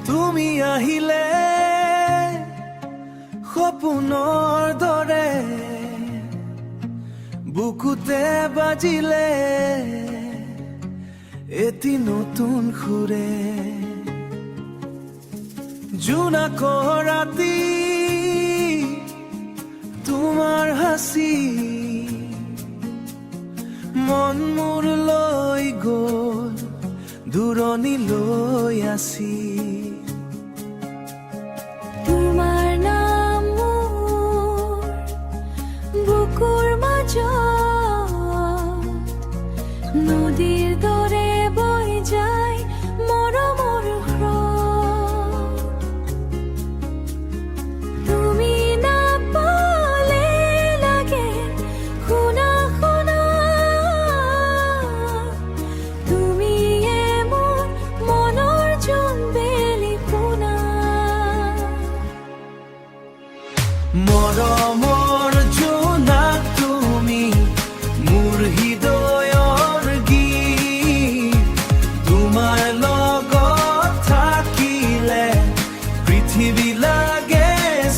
তুমি আহিলে সপোনৰ দৰে বুকুতে বাজিলে এটি নতুন সুৰে জোনাক ৰাতি তোমাৰ হাসি মন মোৰ লৈ গ'ল দূৰণিলৈ আসি তোমাৰ নাম মোৰ বুকুৰ মাজত নদীৰ দৰে বৈ যায় মৰমৰ স্ৰোত। তুমি নাপালে লাগে শুনা শুনা, তুমিয়ে মোৰ মনৰ জোনবেলি পোনা। মৰমৰ জোনাক তুমি মোৰ হৃদয়ৰ গীত তোমাৰ লগত থাকিলে পৃথিৱী লাগে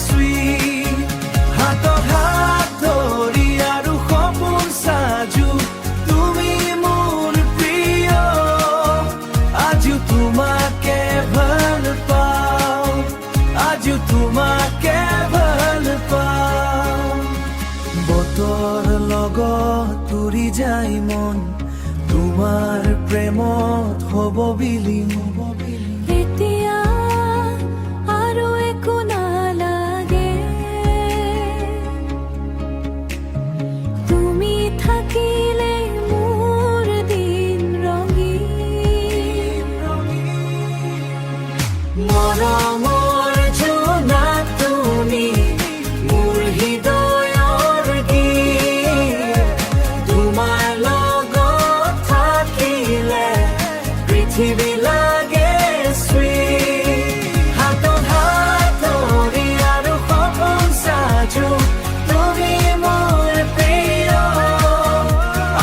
sweet। হাতত হাত ধৰি আৰু সপোন সাজু তুমি মোৰ প্ৰিয়। আজিও তোমাকে ভাল পাওঁ, আজিও তোমাকে ভাল পাওঁ। বতৰ লগত উৰি যায় মন তোমাৰ প্ৰেমত হ'ব বিলীন। এতিয়া আৰু একো নালাগে, তুমি থাকিলে মোৰ দিন ৰঙীন। মৰমৰ জোনাক তুমি মোৰ হৃদয়ৰ গীত তোমাৰ লগত থাকিলে পৃথিৱী লাগে sweet। হাতত হাত ধৰি আৰু সপোন সাজু তুমি মোৰ প্ৰিয়।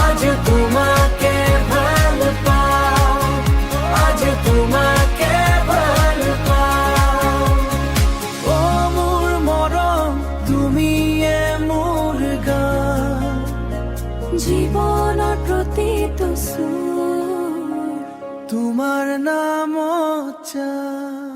আজি তোমাকে ভাল পাওঁ, আজি তোমাকে ভাল পাওঁ। অ মোৰ মৰম তুমিয়ে মোৰ গান, জীৱনৰ প্ৰতিটো সুৰ তোমাৰ নামত যান।